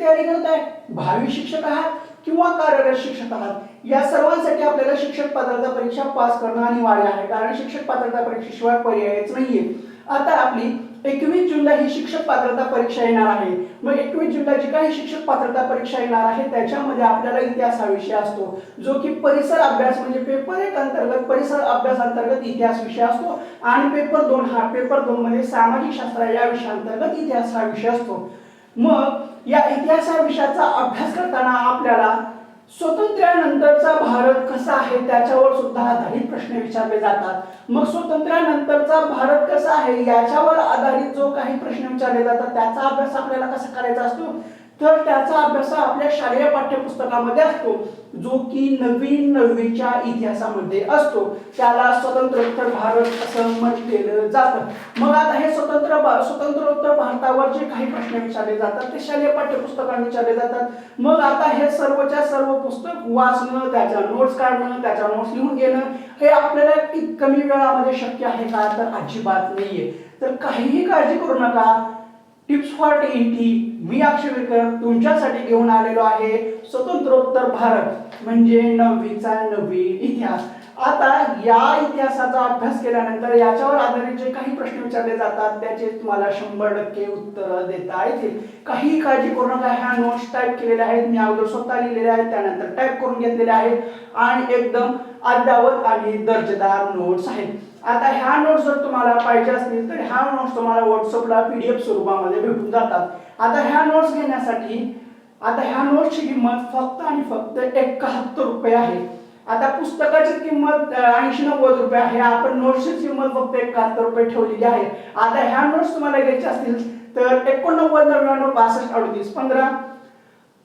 तयारी करताय, भावी शिक्षक आहात किंवा कार्यरत शिक्षक आहात, या सर्वांसाठी आपल्याला शिक्षक पात्रता परीक्षा पास करणं अनिवार्य आहे, कारण शिक्षक पात्रता परीक्षेशिवाय पर्यायच नाहीये. आता आपली 21 जूनला ही शिक्षक पात्रता परीक्षा येणार आहे. मग 21 जूनला जी काही शिक्षक पात्रता परीक्षा येणार आहे त्याच्यामध्ये आपल्याला इतिहास हा विषय असतो, जो की परिसर अभ्यास म्हणजे पेपर 1 अंतर्गत परिसर अभ्यास अंतर्गत इतिहास विषय असतो, आणि पेपर 2 मध्ये सामाजिक शास्त्र या विषयाअंतर्गत इतिहास हा विषय असतो. मग या इतिहास या विषयाचा अभ्यास करताना आपल्याला स्वातंत्र्यानंतरचा भारत कसा आहे त्याच्यावर सुद्धा आधारित प्रश्न विचारले जातात. मग स्वातंत्र्यानंतरचा भारत कसा आहे याच्यावर आधारित जो काही प्रश्न विचारले जातात त्याचा अभ्यास आपल्याला कसा करायचा असतो, तर त्याचा अभ्यास आपल्या शालेय पाठ्यपुस्तकामध्ये असतो, जो की 9वीच्या इतिहासामध्ये असतो. त्याला स्वतंत्रोत्तर भारत असं म्हटलेलं जातं. मग आता हे स्वतंत्रोत्तर भारतावर जे काही प्रश्न विचारले जातात ते शालेय पाठ्यपुस्तकात विचारले जातात. मग आता हे सर्वच्या सर्व पुस्तक वाचणं, त्याच्या नोट्स काढणं, त्याच्या नोट्स लिहून घेणं हे आपल्याला कमी वेळामध्ये शक्य आहे का, तर अजिबात नाहीये. तर काहीही काळजी करू नका. टिप्स फॉर टीईटी मी अक्षयकर तुमच्यासाठी घेऊन आलेलो आहे स्वतंत्रोत्तर भारत म्हणजे 9वीचा नवीन इतिहास. आता या इतिहासाचा अभ्यास केल्यानंतर याच्यावर आधारित जे काही प्रश्न विचारले जातात त्याचे तुम्हाला 100% उत्तर देता येतील. काही काळजी करू नका. ह्या नोट्स टाईप केलेल्या आहेत, मी अगोदर स्वतः लिहिलेल्या आहेत, त्यानंतर टाईप करून घेतलेल्या आहेत आणि एकदम अद्ययावत आणि दर्जेदार नोट्स आहेत. आता ह्या नोट्स जर तुम्हाला पाहिजे असतील तर ह्या नोट्स तुम्हाला व्हॉट्सअपला PDF स्वरूपामध्ये भेटून जातात. आता ह्या नोट्स घेण्यासाठी ह्या नोट्सची किंमत फक्त आणि फक्त 71 रुपये आहे. आता पुस्तकाची किंमत 80-90 रुपये आहे. आपण नोट्सची किंमत फक्त 71 रुपये ठेवलेली आहे. आता ह्या नोट्स तुम्हाला घ्यायच्या असतील तर 89 99 65 38 15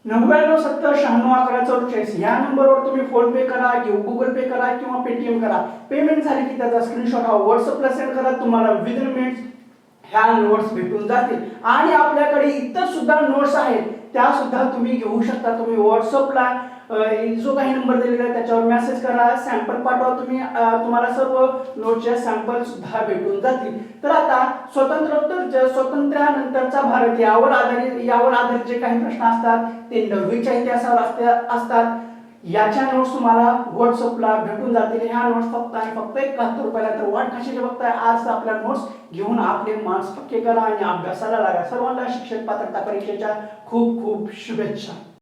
99 70 96 11 44 या नंबरवर तुम्ही फोन पे करा किंवा गुगल पे करा किंवा पेटीएम करा. पेमेंट झाली की त्याचा स्क्रीनशॉट हा व्हॉट्सअपला सेंड करा. तुम्हाला विदिन मिनिट्स ह्या नोट्स भेटून जातील. आणि आपल्याकडे इतर सुद्धा नोट्स आहेत त्या सुद्धा तुम्ही घेऊ शकता. तुम्ही व्हॉट्सअपला जो काही नंबर दिलेला आहे त्याच्यावर मेसेज करा, सॅम्पल पाठवा, तुम्हाला सर्व नोट्सचे सॅम्पल सुद्धा भेटून जातील. तर आता स्वातंत्र्यानंतरचा भारत यावर आधारित जे काही प्रश्न असतात ते 9वीच्या इतिहासावर असतात. याच्या नोट्स तुम्हाला व्हॉट्सअपला भेटून जातील. ह्या नोट्स फक्त आणि फक्त 71 रुपयाला. तर वाट कशाची बघताय, आज आपल्या नोट्स घेऊन आपले मार्क्स पक्के करा आणि अभ्यासाला लागा. सर्वांना शिक्षक पात्रता परीक्षेच्या खूप खूप शुभेच्छा.